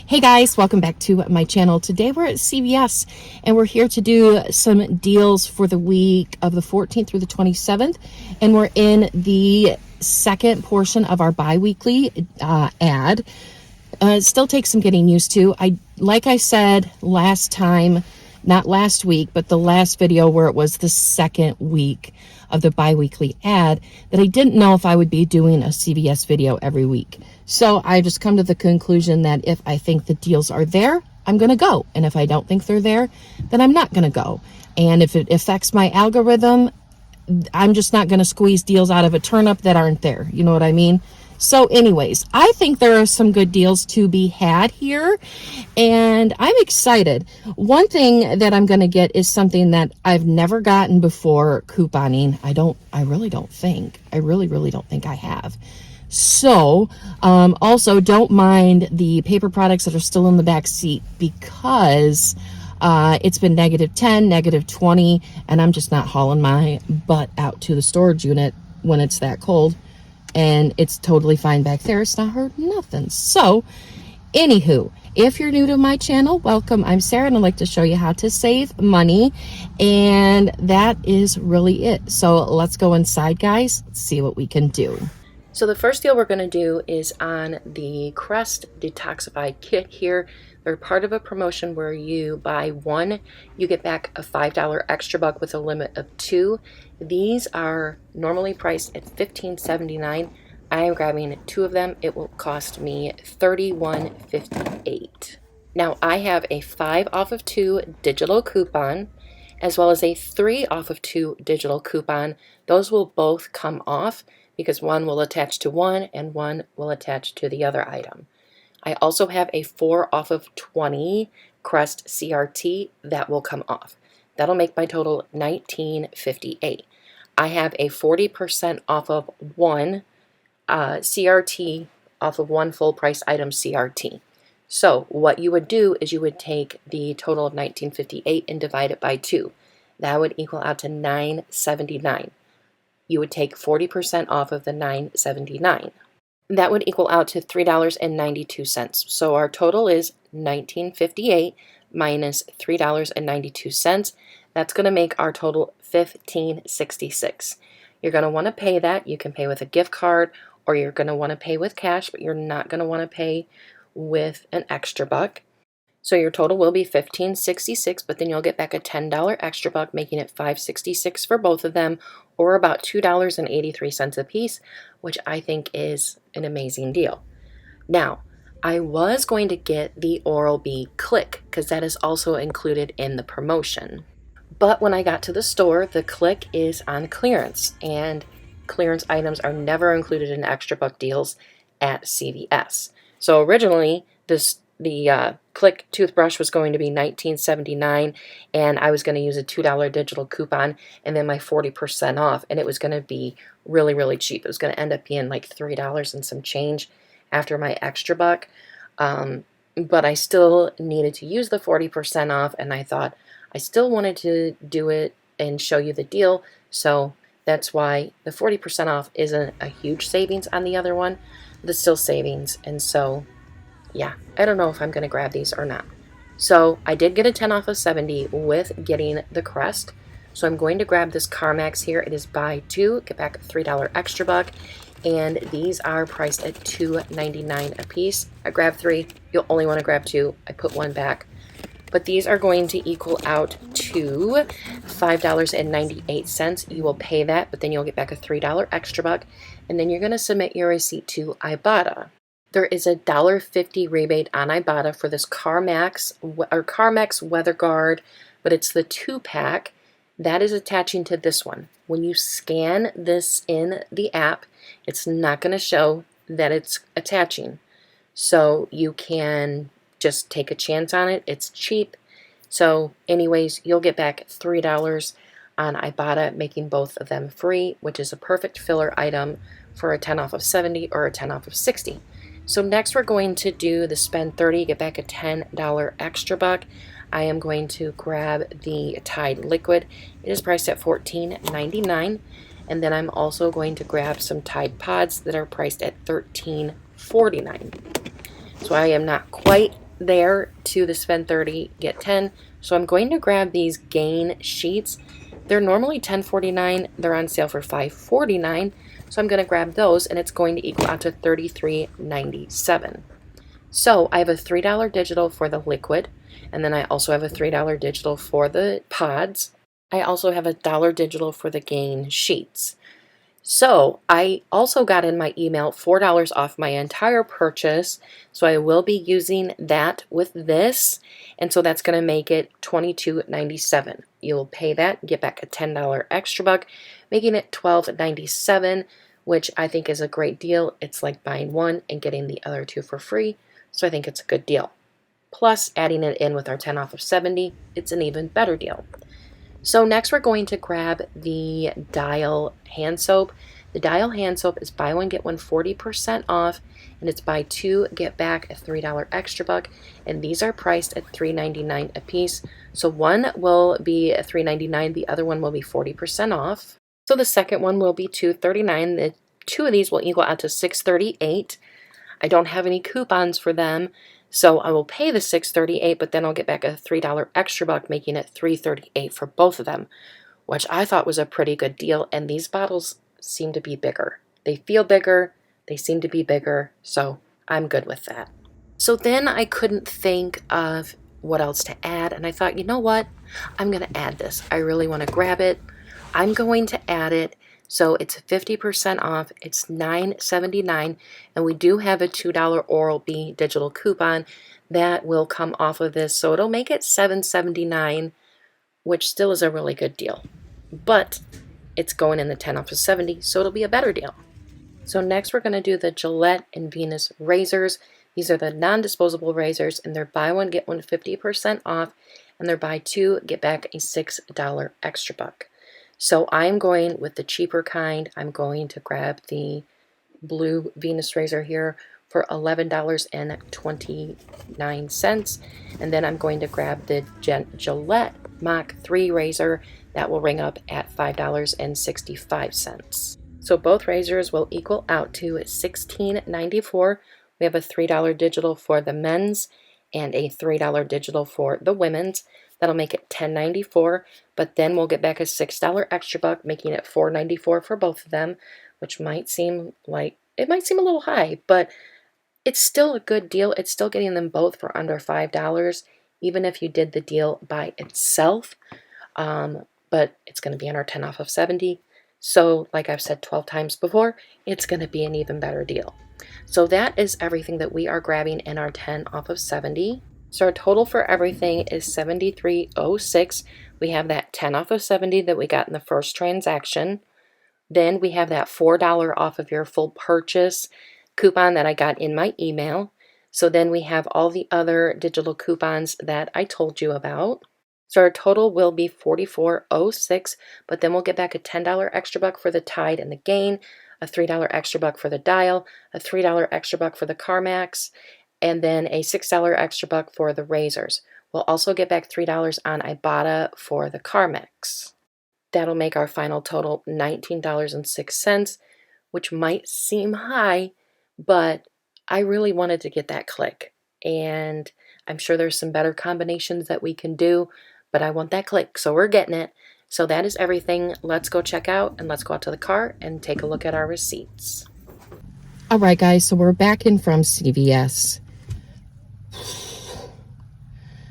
Hey guys, welcome back to my channel. Today we're at CVS and we're here to do some deals for the week of the 14th through the 27th, and we're in the second portion of our bi-weekly ad. It still takes some getting used to. Like I said last time, not last week, but the last video where it was the second week of the bi-weekly ad, that I didn't know if I would be doing a CVS video every week. So I just come to the conclusion that if I think the deals are there, I'm going to go. And if I don't think they're there, then I'm not going to go. And if it affects my algorithm, I'm just not going to squeeze deals out of a turnip that aren't there. You know what I mean? So anyways, I think there are some good deals to be had here, and I'm excited. One thing that I'm going to get is something that I've never gotten before, couponing. I really don't think I have. So, also don't mind the paper products that are still in the back seat, because it's been -10, -20, and I'm just not hauling my butt out to the storage unit when it's that cold. And it's totally fine back there. It's not hurt nothing. So, anywho, if you're new to my channel, welcome. I'm Sarah, and I'd like to show you how to save money. And that is really it. So let's go inside, guys. Let's see what we can do. So the first deal we're going to do is on the Crest Detoxify kit here. They're part of a promotion where you buy one, you get back a $5 extra buck with a limit of 2. These are normally priced at $15.79. I am grabbing 2 of them. It will cost me $31.58. Now I have a 5 off of 2 digital coupon, as well as a 3 off of 2 digital coupon. Those will both come off, because one will attach to one and one will attach to the other item. I also have a 4 off of 20 Crest CRT that will come off. That'll make my total $19.58. I have a 40% off of one CRT, off of one full price item CRT. So what you would do is you would take the total of $19.58 and divide it by 2. That would equal out to $9.79. You would take 40% off of the $9.79. That would equal out to $3.92. So our total is $19.58 minus $3.92. That's going to make our total $15.66. You're going to want to pay that. You can pay with a gift card, or you're going to want to pay with cash, but you're not going to want to pay with an extra buck. So your total will be $15.66, but then you'll get back a $10 extra buck, making it $5.66 for both of them, or about $2.83 a piece, which I think is an amazing deal. Now, I was going to get the Oral-B Click, because that is also included in the promotion. But when I got to the store, the Click is on clearance, and clearance items are never included in extra buck deals at CVS. So originally, the Click toothbrush was going to be $19.79, and I was going to use a $2 digital coupon and then my 40% off, and it was going to be really, really cheap. It was going to end up being like $3 and some change after my extra buck, but I still needed to use the 40% off, and I thought I still wanted to do it and show you the deal, so that's why the 40% off isn't a huge savings on the other one, but it's still savings. And so yeah, I don't know if I'm going to grab these or not. So I did get a 10 off of 70 with getting the Crest. So I'm going to grab this Carmex here. It is buy 2, get back a $3 extra buck. And these are priced at $2.99 a piece. I grabbed 3. You'll only want to grab 2. I put 1 back. But these are going to equal out to $5.98. You will pay that, but then you'll get back a $3 extra buck. And then you're going to submit your receipt to Ibotta. There is a $1.50 rebate on Ibotta for this Carmex Weather Guard, but it's the 2-pack. That is attaching to this one. When you scan this in the app, it's not going to show that it's attaching. So you can just take a chance on it. It's cheap. So anyways, you'll get back $3 on Ibotta, making both of them free, which is a perfect filler item for a 10 off of 70 or a 10 off of 60. So next we're going to do the spend 30, get back a $10 extra buck. I am going to grab the Tide Liquid. It is priced at $14.99. And then I'm also going to grab some Tide Pods that are priced at $13.49. So I am not quite there to the spend 30, get 10. So I'm going to grab these Gain sheets. They're normally $10.49. They're on sale for $5.49. So I'm going to grab those, and it's going to equal out to $33.97. So I have a $3 digital for the liquid, and then I also have a $3 digital for the pods. I also have a $1 digital for the Gain sheets. So I also got in my email $4 off my entire purchase. So I will be using that with this. And so that's going to make it $22.97. You'll pay that, get back a $10 extra buck, making it $12.97, which I think is a great deal. It's like buying one and getting the other two for free. So I think it's a good deal. Plus, adding it in with our 10 off of 70, it's an even better deal. So next we're going to grab the Dial hand soap. The Dial hand soap is buy one, get one 40% off, and it's buy two, get back a $3 extra buck, and these are priced at $3.99 a piece. So one will be $3.99, the other one will be 40% off. So the second one will be $2.39. The two of these will equal out to $6.38. I don't have any coupons for them, so I will pay the $6.38, but then I'll get back a $3 extra buck, making it $3.38 for both of them, which I thought was a pretty good deal. And these bottles seem to be bigger. They feel bigger, they seem to be bigger, so I'm good with that. So then I couldn't think of what else to add, and I thought, you know what? I'm going to add this. I really want to grab it. I'm going to add it. So it's 50% off. It's $9.79, and we do have a $2 Oral-B digital coupon that will come off of this. So it'll make it $7.79, which still is a really good deal. But it's going in the 10 off of 70, so it'll be a better deal. So next we're going to do the Gillette and Venus razors. These are the non-disposable razors, and they're buy one, get one 50% off, and they're buy two, get back a $6 extra buck. So I'm going with the cheaper kind. I'm going to grab the blue Venus razor here for $11.29. And then I'm going to grab the Gillette Mach 3 razor. That will ring up at $5.65. So both razors will equal out to $16.94. We have a $3 digital for the men's and a $3 digital for the women's. That'll make it $10.94, but then we'll get back a $6 extra buck, making it $4.94 for both of them, which might seem a little high, but it's still a good deal. It's still getting them both for under $5, even if you did the deal by itself. But it's going to be on our 10 off of 70. So like I've said 12 times before, it's going to be an even better deal. So that is everything that we are grabbing in our 10 off of 70. So our total for everything is $73.06. We have that 10 off of 70 that we got in the first transaction. Then we have that $4 off of your full purchase coupon that I got in my email. So then we have all the other digital coupons that I told you about. So our total will be $44.06, but then we'll get back a $10 extra buck for the Tide and the Gain, a $3 extra buck for the Dial, a $3 extra buck for the Carmex, and then a $6 extra buck for the razors. We'll also get back $3 on Ibotta for the Carmex. That'll make our final total $19.06, which might seem high, but I really wanted to get that click. And I'm sure there's some better combinations that we can do, but I want that click, so we're getting it. So that is everything. Let's go check out, and let's go out to the car and take a look at our receipts. All right, guys, so we're back in from CVS.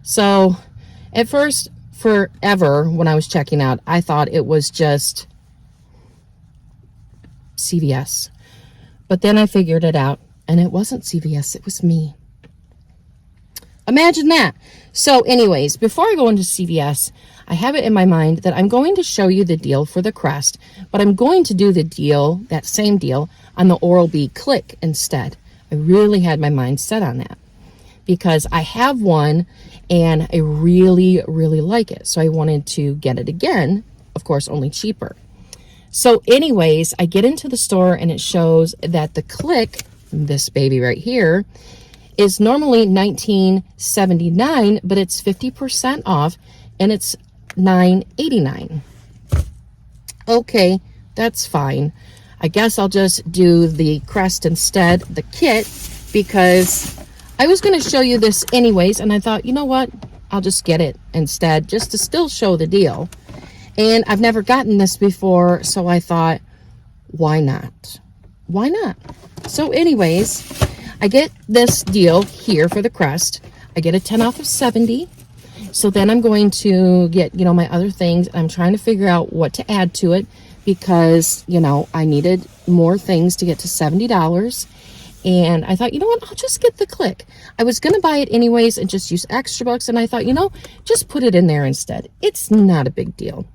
So at first, forever, when I was checking out, I thought it was just CVS. But then I figured it out, and it wasn't CVS, it was me. Imagine that. So anyways, before I go into CVS, I have it in my mind that I'm going to show you the deal for the Crest, but I'm going to do the deal, that same deal, on the Oral-B Click instead. I really had my mind set on that because I have one and I really, really like it. So I wanted to get it again, of course, only cheaper. So anyways, I get into the store and it shows that the Click, this baby right here, is normally $19.79, but it's 50% off and it's $9.89. Okay, that's fine. I guess I'll just do the Crest instead, the kit, because I was going to show you this anyways, and I thought, you know what? I'll just get it instead, just to still show the deal. And I've never gotten this before, so I thought, why not? Why not? So anyways, I get this deal here for the Crest. I get a 10 off of 70. So then I'm going to get, my other things. I'm trying to figure out what to add to it because, I needed more things to get to $70. And I thought, you know what, I'll just get the Click. I was going to buy it anyways and just use extra bucks. And I thought, just put it in there instead. It's not a big deal.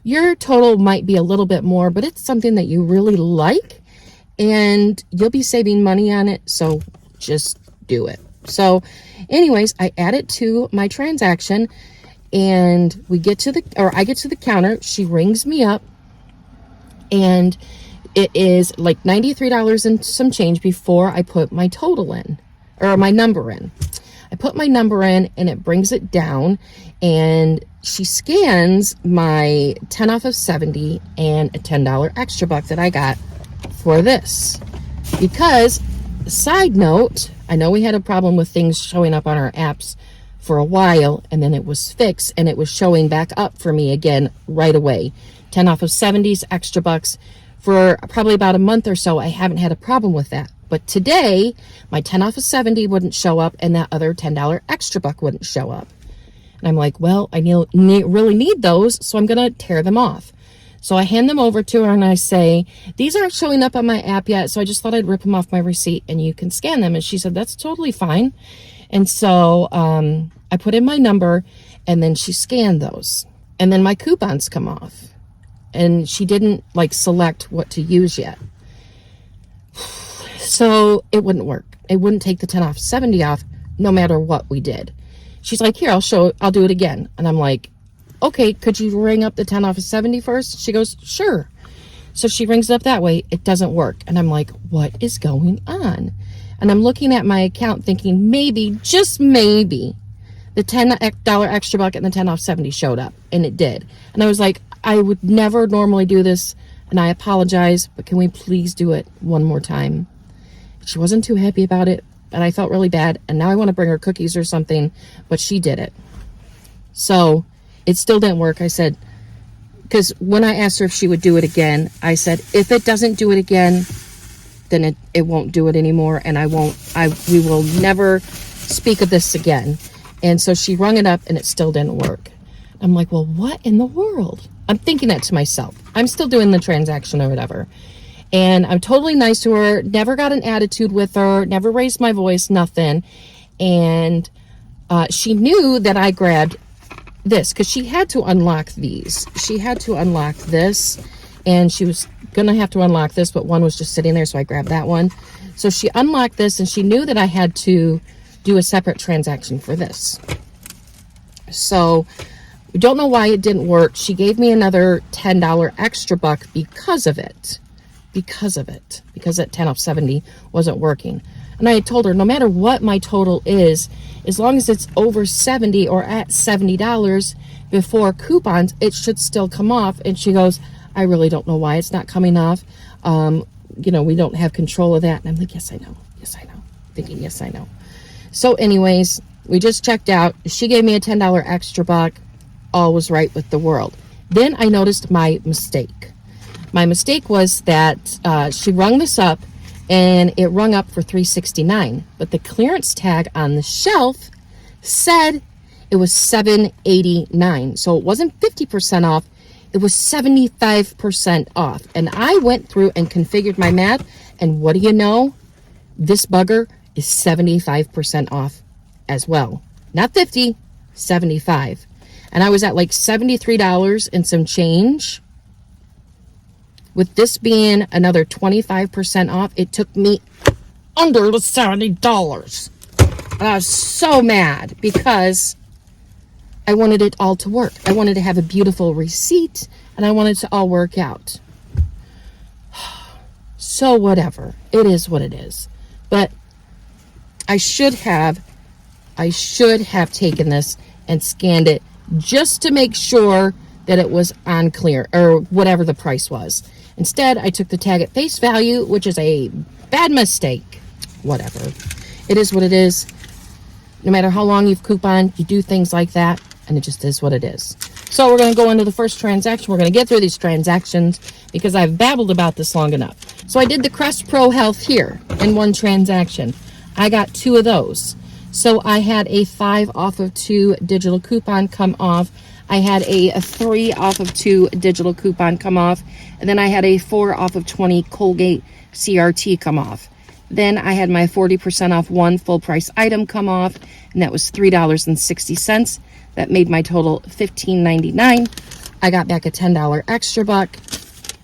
Your total might be a little bit more, but it's something that you really like and you'll be saving money on it. So just do it. So anyways, I add it to my transaction and I get to the counter. She rings me up and it is like $93 and some change before I put my total in, or my number in. I put my number in and it brings it down and she scans my 10 off of 70 and a $10 extra buck that I got for this. Because, side note, I know we had a problem with things showing up on our apps for a while and then it was fixed and it was showing back up for me again right away. 10 off of 70s, extra bucks. For probably about a month or so, I haven't had a problem with that. But today, my 10 off of 70 wouldn't show up and that other $10 extra buck wouldn't show up. And I'm like, well, I really need those, so I'm going to tear them off. So I hand them over to her and I say, these aren't showing up on my app yet, so I just thought I'd rip them off my receipt and you can scan them. And she said, that's totally fine. And so I put in my number and then she scanned those. And then my coupons come off. And she didn't select what to use yet. So it wouldn't work. It wouldn't take the 10 off 70 off no matter what we did. She's like, here, I'll do it again. And I'm like, okay, could you ring up the 10 off of 70 first? She goes, sure. So she rings it up that way. It doesn't work. And I'm like, what is going on? And I'm looking at my account thinking maybe, just maybe, the $10 extra buck and the 10 off 70 showed up. And it did. And I was like, I would never normally do this, and I apologize, but can we please do it one more time? She wasn't too happy about it, and I felt really bad, and now I want to bring her cookies or something, but she did it. So it still didn't work. I said, because when I asked her if she would do it again, I said, if it doesn't do it again, then it won't do it anymore, and we will never speak of this again. And so she rung it up, and it still didn't work. I'm like, well, what in the world? I'm thinking that to myself. I'm still doing the transaction or whatever. And I'm totally nice to her. Never got an attitude with her. Never raised my voice, nothing. And she knew that I grabbed this because she had to unlock these. She had to unlock this. And she was going to have to unlock this, but one was just sitting there, so I grabbed that one. So she unlocked this, and she knew that I had to do a separate transaction for this. So we don't know why it didn't work. She gave me another $10 extra buck because of it. Because that 10 off 70 wasn't working. And I had told her, no matter what my total is, as long as it's over 70 or at $70 before coupons, it should still come off. And she goes, I really don't know why it's not coming off. We don't have control of that. And I'm like, yes, I know. Thinking, yes, I know. So anyways, we just checked out. She gave me a $10 extra buck. All was right with the world. Then I noticed my mistake. My mistake was that she rung this up and it rung up for $369, but the clearance tag on the shelf said it was $789. So it wasn't 50% off, it was 75% off. And I went through and configured my math, and what do you know? This bugger is 75% off as well. Not 50, 75. And I was at like $73 and some change. With this being another 25% off, it took me under the $70. And I was so mad because I wanted it all to work. I wanted to have a beautiful receipt and I wanted to all work out. So whatever. It is what it is. But I should have taken this and scanned it just to make sure that it was on clear or whatever the price was. Instead, I took the tag at face value, which is a bad mistake. Whatever. It is what it is. No matter how long you've couponed, you do things like that, and it just is what it is. So we're going to go into the first transaction. We're going to get through these transactions because I've babbled about this long enough. So I did the Crest Pro Health here in one transaction. I got 2 of those. So I had a 5 off of 2 digital coupon come off. I had a 3 off of 2 digital coupon come off. And then I had a 4 off of 20 Colgate CRT come off. Then I had my 40% off 1 full price item come off, and that was $3.60. That made my total $15.99. I got back a $10 extra buck,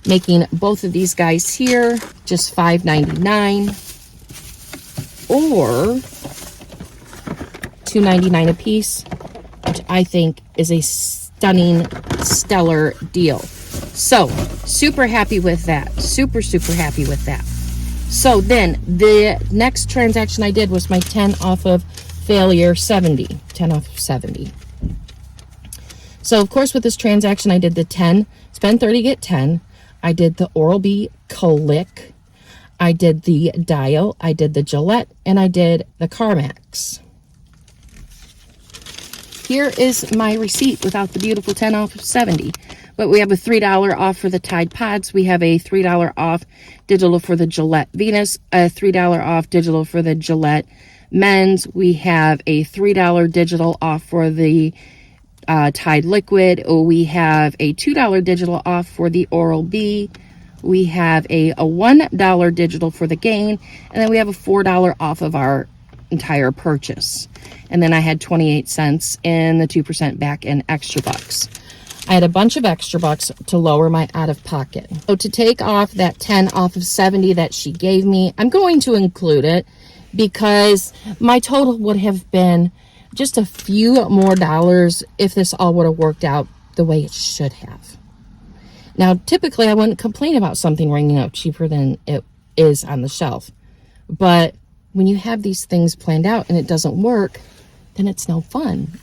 making both of these guys here just $5.99 or $2.99 a piece, which I think is a stunning, stellar deal. So, super happy with that. Super happy with that. So then, the next transaction I did was my 10 off of failure 70. 10 off of 70. So, of course, with this transaction, I did the 10, spend 30, get 10. I did the Oral-B Click. I did the Dial. I did the Gillette. And I did the Carmex. Here is my receipt without the beautiful 10 off of 70. But we have a $3 off for the Tide Pods. We have a $3 off digital for the Gillette Venus, a $3 off digital for the Gillette Men's. We have a $3 digital off for the Tide Liquid. We have a $2 digital off for the Oral-B. We have a $1 digital for the Gain. And then we have a $4 off of our entire purchase. And then I had 28 cents in the 2% back in extra bucks. I had a bunch of extra bucks to lower my out-of-pocket. So to take off that 10 off of 70 that she gave me, I'm going to include it because my total would have been just a few more dollars if this all would have worked out the way it should have. Now, typically, I wouldn't complain about something ringing out cheaper than it is on the shelf. But when you have these things planned out and it doesn't work, then it's no fun.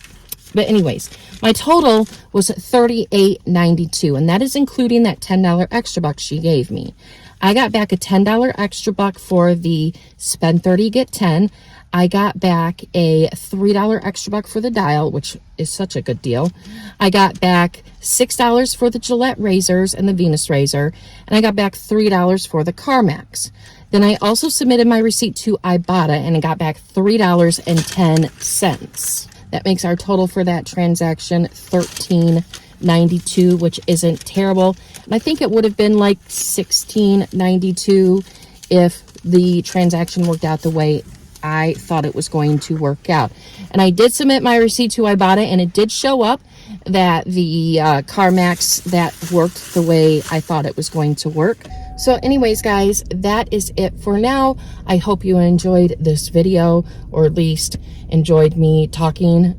But anyways, my total was $38.92, and that is including that $10 extra buck she gave me. I got back a $10 extra buck for the spend 30, get 10. I got back a $3 extra buck for the Dial, which is such a good deal. I got back $6 for the Gillette razors and the Venus razor, and I got back $3 for the Carmex. Then I also submitted my receipt to Ibotta, and I got back $3.10. That makes our total for that transaction $13.92, which isn't terrible. And I think it would have been like $16.92 if the transaction worked out the way I thought it was going to work out. And I did submit my receipt to Ibotta, and it did show up that the Carmex that worked the way I thought it was going to work. So anyways, guys, that is it for now. I hope you enjoyed this video, or at least enjoyed me talking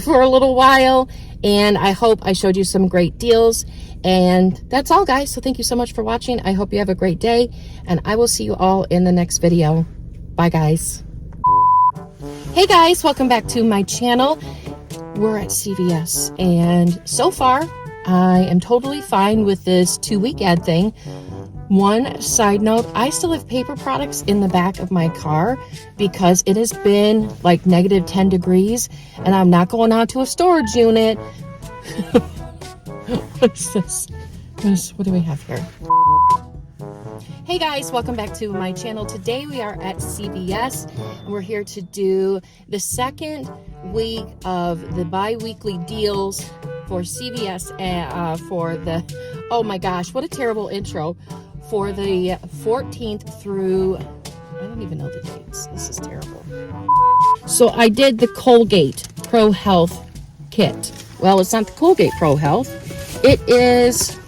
for a little while. And I hope I showed you some great deals. And that's all, guys. So thank you so much for watching. I hope you have a great day. And I will see you all in the next video. Bye, guys. Hey, guys. Welcome back to my channel. We're at CVS. And so far, I am totally fine with this 2-week ad thing. One side note, I still have paper products in the back of my car because it has been like negative 10 degrees and I'm not going out to a storage unit. What is this? What do we have here? Hey guys, welcome back to my channel. Today we are at CVS and we're here to do the second week of the bi-weekly deals for CVS for the, oh my gosh, what a terrible intro, for the 14th through, I don't even know the dates. This is terrible. So I did the Colgate Pro Health kit. Well, it's not the Colgate Pro Health. It is